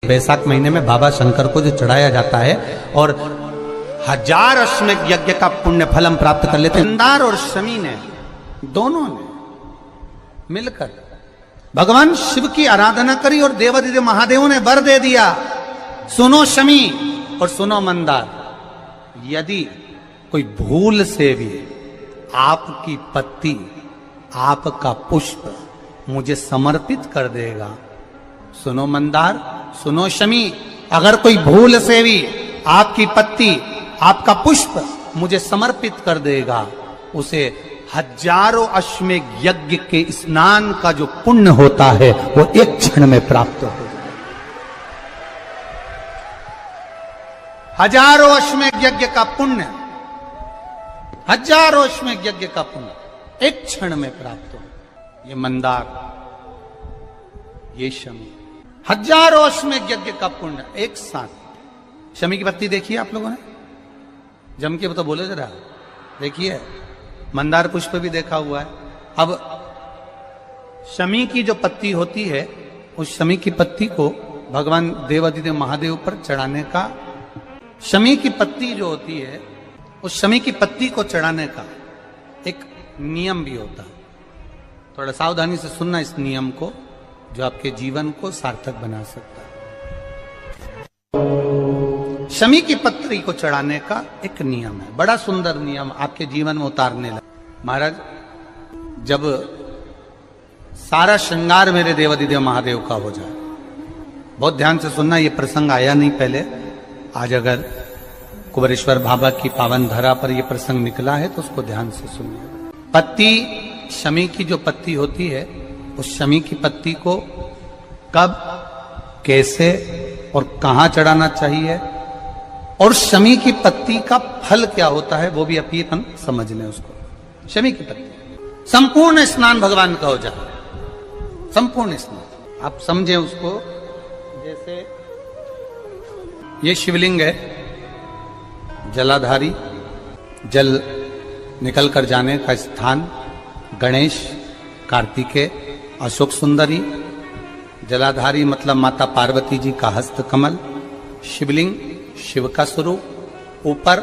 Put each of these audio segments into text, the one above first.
वैशाख महीने में बाबा शंकर को जो चढ़ाया जाता है और 1000 अश्वमेध यज्ञ का पुण्य फल हम प्राप्त कर लेते हैं। मंदार और शमी ने दोनों ने मिलकर भगवान शिव की आराधना करी और देवादिदेव महादेवों ने वर दे दिया, सुनो शमी और सुनो मंदार, यदि कोई भूल से भी आपकी पत्ती, आपका पुष्प मुझे समर्पित कर देगा, सुनो मंदार, सुनो शमी, अगर कोई भूल से भी आपकी पत्ती, आपका पुष्प मुझे समर्पित कर देगा, उसे 1000 अश्वमेध यज्ञ के स्नान का जो पुण्य होता है वो एक क्षण में प्राप्त हो जाए। 1000 अश्वमेध यज्ञ का पुण्य, 1000 अश्वमेध यज्ञ का पुण्य एक क्षण में प्राप्त हो। ये मंदार, ये शमी, 1000 अश्वमेध यज्ञ का पुण्य एक साथ। शमी की पत्ती देखिए आप लोगों ने, जम के तो बोले जरा, देखिए मंदार पुष्प भी देखा हुआ है। अब शमी की जो पत्ती होती है, उस शमी की पत्ती को भगवान देवादिदेव महादेव पर चढ़ाने का, शमी की पत्ती जो होती है, उस शमी की पत्ती को चढ़ाने का एक नियम भी होता है। थोड़ा सावधानी से सुनना इस नियम को, जो आपके जीवन को सार्थक बना सकता है। शमी की पत्री को चढ़ाने का एक नियम है, बड़ा सुंदर नियम, आपके जीवन में उतारने लगा। महाराज, जब सारा श्रृंगार मेरे देवादिदेव महादेव का हो जाए, बहुत ध्यान से सुनना, ये प्रसंग आया नहीं पहले, आज अगर कुबेरेश्वर बाबा की पावन धरा पर यह प्रसंग निकला है तो उसको ध्यान से सुनिए। पत्ती, शमी की जो पत्ती होती है, उस शमी की पत्ती को कब, कैसे और कहां चढ़ाना चाहिए, और शमी की पत्ती का फल क्या होता है, वो भी अभी अपन समझ लें उसको। शमी की पत्ती, संपूर्ण स्नान भगवान का हो जाए, संपूर्ण स्नान आप समझे उसको। जैसे ये शिवलिंग है, जलाधारी, जल निकल कर जाने का स्थान, गणेश, कार्तिकेय, अशोक सुंदरी, जलाधारी मतलब माता पार्वती जी का हस्त कमल, शिवलिंग शिव का स्वरूप, ऊपर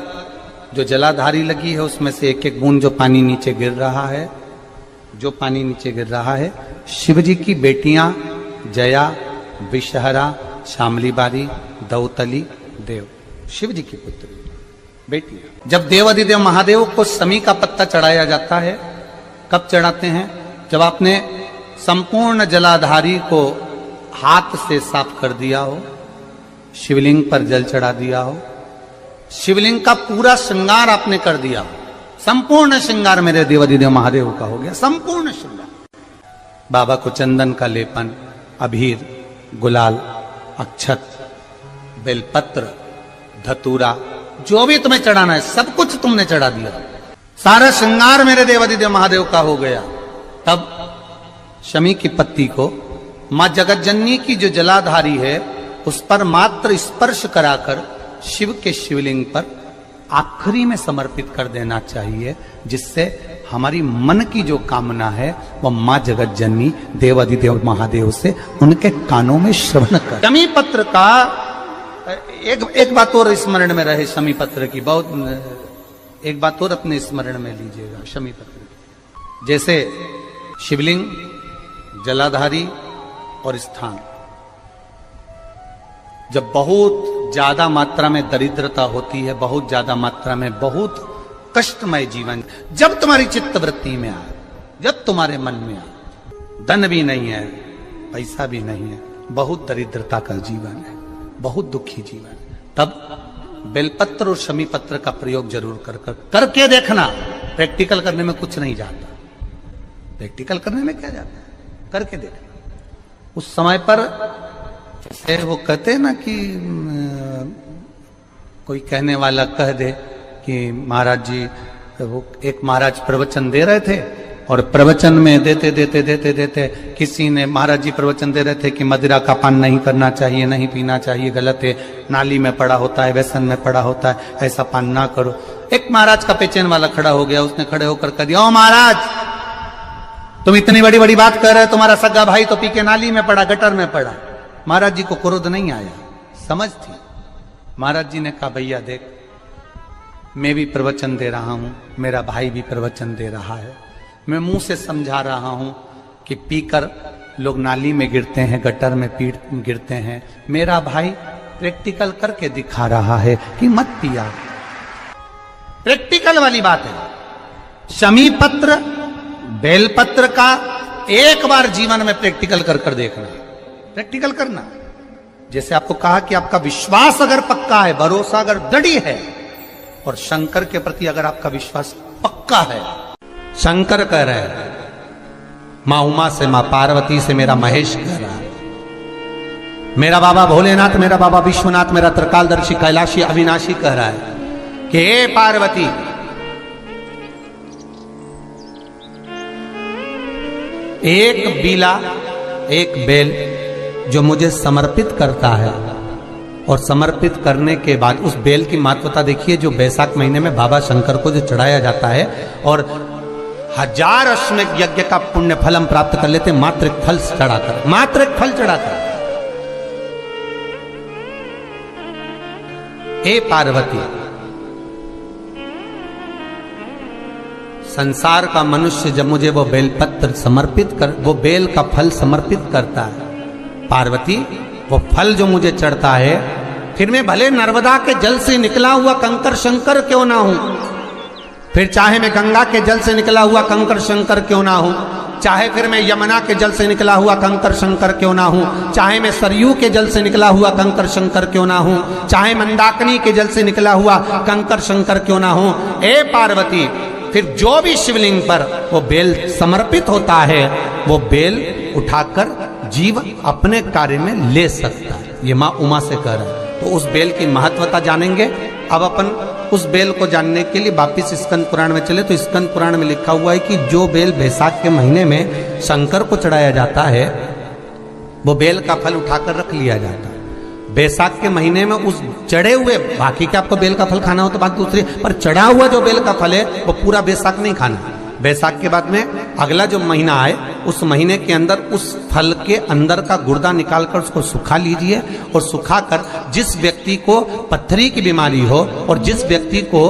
जो जलाधारी लगी है उसमें से एक एक बूंद जो पानी नीचे गिर रहा है, जो पानी नीचे गिर रहा है, शिव जी की बेटियां जया, विषहरा, शामली बारी, दौतली, देव, शिव जी की पुत्री बेटियां। जब देवादिदेव महादेव को शमी का पत्ता चढ़ाया जाता है, कब चढ़ाते हैं, जब आपने संपूर्ण जलाधारी को हाथ से साफ कर दिया हो, शिवलिंग पर जल चढ़ा दिया हो, शिवलिंग का पूरा श्रृंगार आपने कर दिया हो, संपूर्ण श्रृंगार मेरे देवादिदेव महादेव का हो गया, संपूर्ण श्रृंगार। बाबा को चंदन का लेपन, अबीर, गुलाल, अक्षत, बेलपत्र, धतूरा, जो भी तुम्हें चढ़ाना है सब कुछ तुमने चढ़ा दिया, सारा श्रृंगार मेरे देवादिदेव महादेव का हो गया। तब शमी की पत्ती को मां जगतजननी की जो जलाधारी है उस पर मात्र स्पर्श कराकर शिव के शिवलिंग पर आखिरी में समर्पित कर देना चाहिए, जिससे हमारी मन की जो कामना है वह मां जगतजननी देवादिदेव महादेव से उनके कानों में श्रवण कर। शमी पत्र का एक बात और स्मरण में रहे, शमी पत्र की बहुत एक बात और अपने स्मरण में लीजिएगा। शमी पत्र की जैसे शिवलिंग, जलाधारी और स्थान, जब बहुत ज्यादा मात्रा में दरिद्रता होती है, बहुत ज्यादा मात्रा में बहुत कष्टमय जीवन, जब तुम्हारी चित्त वृत्ति में आए, जब तुम्हारे मन में आए, धन भी नहीं है, पैसा भी नहीं है, बहुत दरिद्रता का जीवन है, बहुत दुखी जीवन है, तब बेलपत्र और शमी पत्र का प्रयोग जरूर करके देखना। प्रैक्टिकल करने में कुछ नहीं जाता, प्रैक्टिकल करने में क्या जाता है, करके देखना। उस समय पर वो कहते हैं ना कि कोई कहने वाला कह दे कि महाराज जी, वो एक महाराज प्रवचन दे रहे थे और प्रवचन में देते देते देते देते किसी ने, महाराज जी प्रवचन दे रहे थे कि मदिरा का पान नहीं करना चाहिए, नहीं पीना चाहिए, गलत है, नाली में पड़ा होता है, व्यसन में पड़ा होता है, ऐसा पान ना करो। एक महाराज का पेचेन वाला खड़ा हो गया, उसने खड़े होकर कह दिया, ओ महाराज तुम इतनी बड़ी बड़ी बात कर रहे हो, तुम्हारा सगा भाई तो पी के नाली में पड़ा, गटर में पड़ा, महाराज जी को क्रोध नहीं आया, समझ थी। महाराज जी ने कहा भैया देख, मैं भी प्रवचन दे रहा हूं, मेरा भाई भी प्रवचन दे रहा है, मैं मुंह से समझा रहा हूं कि पीकर लोग नाली में गिरते हैं, गटर में गिरते हैं, मेरा भाई प्रैक्टिकल करके दिखा रहा है कि मत पिया। प्रैक्टिकल वाली बात है। शमी पत्र बेलपत्र का एक बार जीवन में प्रैक्टिकल कर देखना, प्रैक्टिकल करना। जैसे आपको कहा कि आपका विश्वास अगर पक्का है, भरोसा अगर दृढ़ है, और शंकर के प्रति अगर आपका विश्वास पक्का है, शंकर कह रहे हैं, मां उमा से, मां पार्वती से मेरा महेश कह रहा है, मेरा बाबा भोलेनाथ, मेरा बाबा विश्वनाथ, मेरा त्रिकालदर्शी कैलाशी अविनाशी कह रहा है कि हे पार्वती, एक बीला, एक बेल जो मुझे समर्पित करता है, और समर्पित करने के बाद उस बेल की महत्वता देखिए, जो बैसाख महीने में बाबा शंकर को जो चढ़ाया जाता है, और 1000 अश्वमेध यज्ञ का पुण्य फल हम प्राप्त कर लेते, मात्र एक फल चढ़ाकर, मात्र एक फल चढ़ाकर। हे पार्वती, संसार का मनुष्य जब मुझे वो बेलपत्र समर्पित कर, वो बेल का फल समर्पित करता है, पार्वती वो फल जो मुझे चढ़ता है, फिर मैं भले नर्मदा के जल से निकला हुआ कंकर शंकर क्यों ना हूं, फिर चाहे मैं गंगा के जल से निकला हुआ कंकर शंकर क्यों ना हूं, चाहे फिर मैं यमुना के जल से निकला हुआ कंकर शंकर क्यों ना हूं, चाहे मैं सरयू के जल से निकला हुआ कंकर शंकर क्यों ना हूं, चाहे मंदाकिनी के जल से निकला हुआ कंकर शंकर क्यों ना हूं, ए पार्वती, फिर जो भी शिवलिंग पर वो बेल समर्पित होता है, वो बेल उठाकर जीव अपने कार्य में ले सकता है। ये मां उमा से कह रहा है। तो उस बेल की महत्वता जानेंगे। अब अपन उस बेल को जानने के लिए वापिस स्कंद पुराण में चले, तो स्कंद पुराण में लिखा हुआ है कि जो बेल बैसाख के महीने में शंकर को चढ़ाया जाता है, वो बेल का फल उठाकर रख लिया जाता है। बैसाख के महीने में उस चढ़े हुए, बाकी के आपको बेल का फल खाना हो तो बात दूसरी, पर चढ़ा हुआ जो बेल का फल है वो पूरा बैसाख नहीं खाना। बैसाख के बाद में अगला जो महीना आए, उस महीने के अंदर उस फल के अंदर का गुर्दा निकालकर उसको सुखा लीजिए, और सुखाकर जिस व्यक्ति को पत्थरी की बीमारी हो, और जिस व्यक्ति को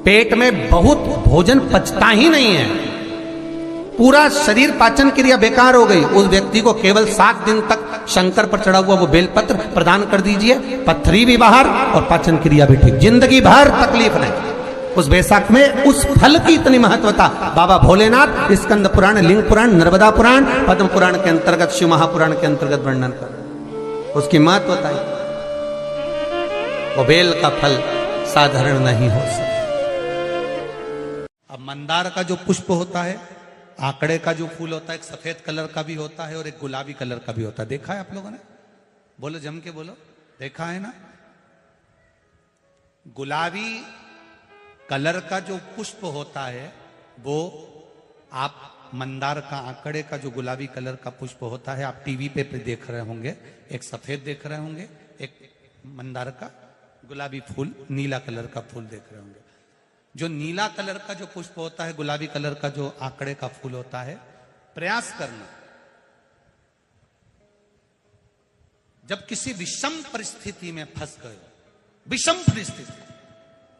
पेट में बहुत भोजन पचता ही नहीं है, पूरा शरीर पाचन क्रिया बेकार हो गई, उस व्यक्ति को केवल 7 दिन तक शंकर पर चढ़ा हुआ वो बेलपत्र प्रदान कर दीजिए, पत्थरी भी बाहर और पाचन क्रिया भी ठीक, जिंदगी भर तकलीफ नहीं। उस बैसाख में उस फल की इतनी महत्वता बाबा भोलेनाथ स्कंद पुराण, लिंग पुराण, नर्मदा पुराण, पद्म पुराण के अंतर्गत, शिव महापुराण के अंतर्गत वर्णन कर, उसकी महत्वता है। वो बेल का फल साधारण नहीं हो सकता। अब मंदार का जो पुष्प होता है, आंकड़े का जो फूल होता है, एक सफेद कलर का भी होता है और एक गुलाबी कलर का भी होता है। देखा है आप लोगों ने? बोलो, जम के बोलो, देखा है ना? गुलाबी कलर का जो पुष्प होता है, वो आप मंदार का, आंकड़े का जो गुलाबी कलर का पुष्प होता है, आप टीवी पे देख रहे होंगे, एक सफेद देख रहे होंगे, एक मंदार का गुलाबी फूल, नीला कलर का फूल देख रहे होंगे। जो नीला कलर का जो पुष्प होता है, गुलाबी कलर का जो आंकड़े का फूल होता है, प्रयास करना, जब किसी विषम परिस्थिति में फंस गए, विषम परिस्थिति,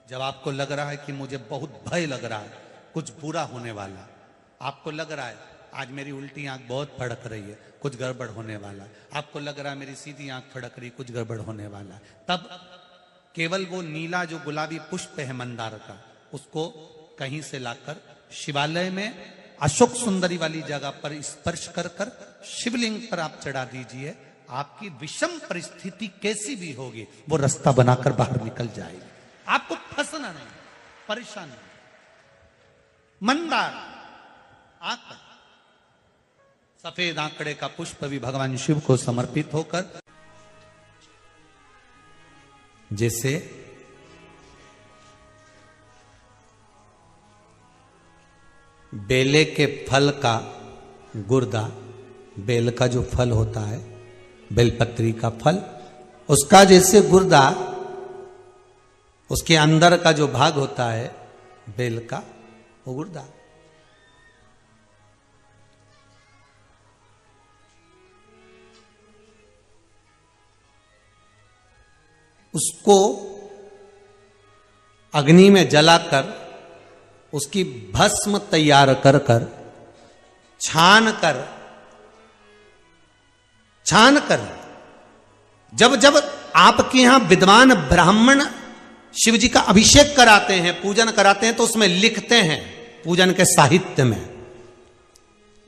जब आपको लग रहा है कि मुझे बहुत भय लग रहा है, कुछ बुरा होने वाला, आपको लग रहा है आज मेरी उल्टी आंख बहुत फड़क रही है, कुछ गड़बड़ होने वाला, आपको लग रहा है मेरी सीधी आंख फड़क रही, कुछ गड़बड़ होने वाला, तब केवल वो नीला जो गुलाबी पुष्प है मंदार का, उसको कहीं से लाकर शिवालय में अशोक सुंदरी वाली जगह पर स्पर्श कर कर शिवलिंग पर आप चढ़ा दीजिए। आपकी विषम परिस्थिति कैसी भी होगी, वो रास्ता बनाकर बाहर निकल जाएगी, आपको फंसना नहीं, परेशान नहीं। मंदार आंकड़ा, सफेद आंकड़े का पुष्प भी भगवान शिव को समर्पित होकर, जैसे बेले के फल का गुर्दा, बेल का जो फल होता है, बेलपत्री का फल, उसका जैसे गुर्दा, उसके अंदर का जो भाग होता है बेल का, वो गुर्दा, उसको अग्नि में जलाकर उसकी भस्म तैयार कर कर छान कर जब जब आपके यहां विद्वान ब्राह्मण शिव जी का अभिषेक कराते हैं, पूजन कराते हैं, तो उसमें लिखते हैं पूजन के साहित्य में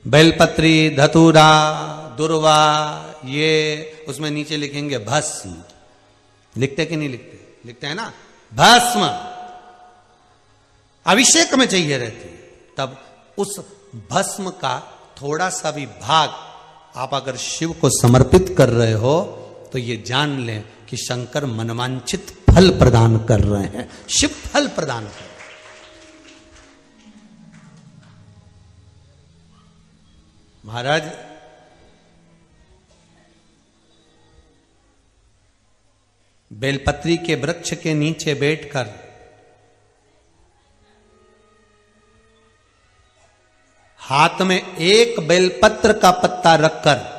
बेलपत्री, धतूरा, दुर्वा, ये उसमें नीचे लिखेंगे भस्म। लिखते कि नहीं लिखते? लिखते हैं ना, भस्म अभिषेक में चाहिए रहती है। तब उस भस्म का थोड़ा सा भी भाग आप अगर शिव को समर्पित कर रहे हो तो ये जान लें कि शंकर मनवांछित फल प्रदान कर रहे हैं। शिव फल प्रदान कर रहे हैं। महाराज बेलपत्री के वृक्ष के नीचे बैठकर हाथ में एक बेलपत्र का पत्ता रखकर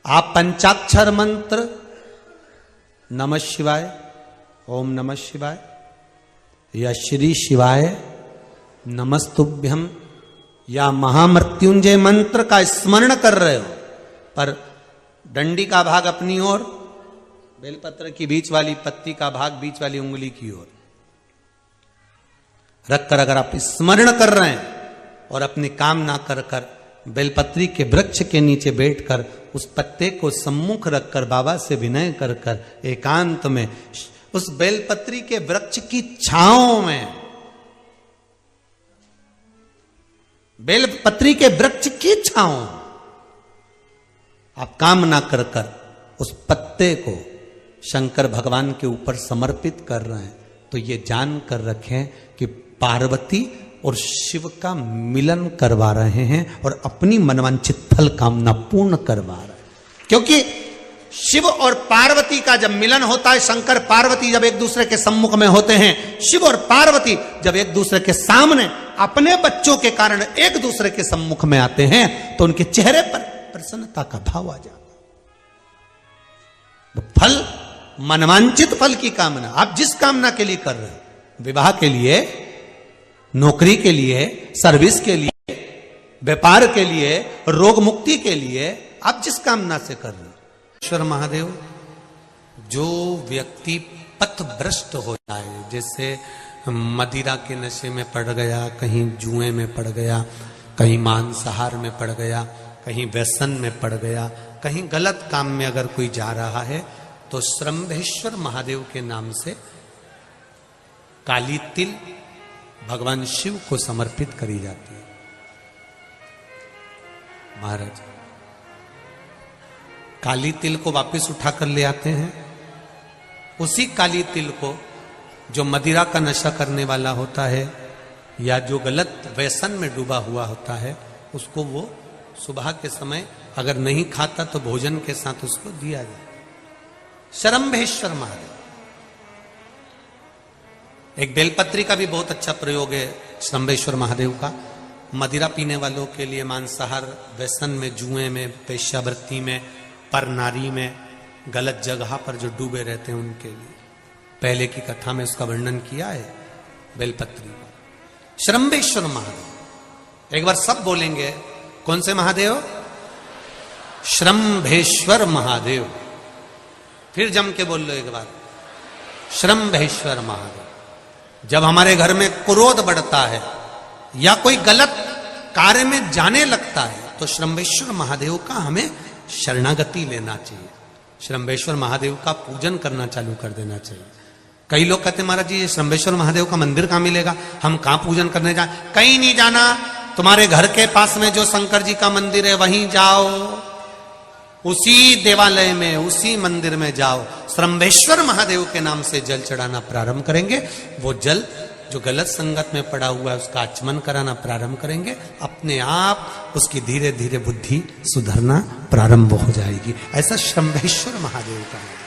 आप पंचाक्षर मंत्र नमः शिवाय, ओम नमः शिवाय या श्री शिवाय नमस्तुभ्यम या महामृत्युंजय मंत्र का स्मरण कर रहे हो, पर डंडी का भाग अपनी ओर, बेलपत्र की बीच वाली पत्ती का भाग बीच वाली उंगली की ओर रखकर अगर आप स्मरण कर रहे हैं और अपनी कामना कर कर बेलपत्री के वृक्ष के नीचे बैठकर उस पत्ते को सम्मुख रखकर बाबा से विनय कर कर एकांत में उस बेलपत्री के वृक्ष की छांव में, बेलपत्री के वृक्ष की छांव आप कामना कर कर उस पत्ते को शंकर भगवान के ऊपर समर्पित कर रहे हैं, तो ये जान कर रखें कि पार्वती और शिव का मिलन करवा रहे हैं और अपनी मनवांछित फल कामना पूर्ण करवा रहे हैं। क्योंकि शिव और पार्वती का जब मिलन होता है, शंकर पार्वती जब एक दूसरे के सम्मुख में होते हैं, शिव और पार्वती जब एक दूसरे के सामने अपने बच्चों के कारण एक दूसरे के सम्मुख में आते हैं, तो उनके चेहरे पर प्रसन्नता का भाव आ जाता। फल, मनवांछित फल की कामना आप जिस कामना के लिए कर रहे हो, विवाह के लिए, नौकरी के लिए, सर्विस के लिए, व्यापार के लिए, रोग मुक्ति के लिए, आप जिस कामना से कर रहे हो। ईश्वर महादेव, जो व्यक्ति पथभ्रष्ट हो जाए, जैसे मदिरा के नशे में पड़ गया, कहीं जुए में पड़ गया, कहीं मांसाहार में पड़ गया, कहीं व्यसन में पड़ गया, कहीं गलत काम में अगर कोई जा रहा है, तो श्रंभेश्वर महादेव के नाम से काली तिल भगवान शिव को समर्पित करी जाती है। महाराज काली तिल को वापस उठाकर ले आते हैं। उसी काली तिल को जो मदिरा का नशा करने वाला होता है या जो गलत व्यसन में डूबा हुआ होता है, उसको वो सुबह के समय अगर नहीं खाता तो भोजन के साथ उसको दिया जाए। श्रंभेश्वर महादेव। एक बेलपत्री का भी बहुत अच्छा प्रयोग है श्रंभेश्वर महादेव का, मदिरा पीने वालों के लिए, मांसाहार, व्यसन में, जुए में, वेश्यावृत्ति में, पर नारी में, गलत जगह पर जो डूबे रहते हैं उनके लिए। पहले की कथा में उसका वर्णन किया है बेलपत्री का। श्रंभेश्वर महादेव, एक बार सब बोलेंगे, कौन से महादेव? श्रंभेश्वर महादेव। फिर जम के बोल लो एक बार, श्रंभेश्वर महादेव। जब हमारे घर में क्रोध बढ़ता है या कोई गलत कार्य में जाने लगता है, तो श्रंभेश्वर महादेव का हमें शरणागति लेना चाहिए, श्रंभेश्वर महादेव का पूजन करना चालू कर देना चाहिए। कई लोग कहते हैं महाराज जी ये श्रंभेश्वर महादेव का मंदिर कहाँ मिलेगा, हम कहाँ पूजन करने जाए? कहीं नहीं जाना, तुम्हारे घर के पास में जो शंकर जी का मंदिर है वहीं जाओ, उसी देवालय में, उसी मंदिर में जाओ, श्रंभेश्वर महादेव के नाम से जल चढ़ाना प्रारंभ करेंगे। वो जल जो गलत संगत में पड़ा हुआ है उसका आचमन कराना प्रारंभ करेंगे, अपने आप उसकी धीरे धीरे बुद्धि सुधरना प्रारंभ हो जाएगी। ऐसा श्रंभेश्वर महादेव का है।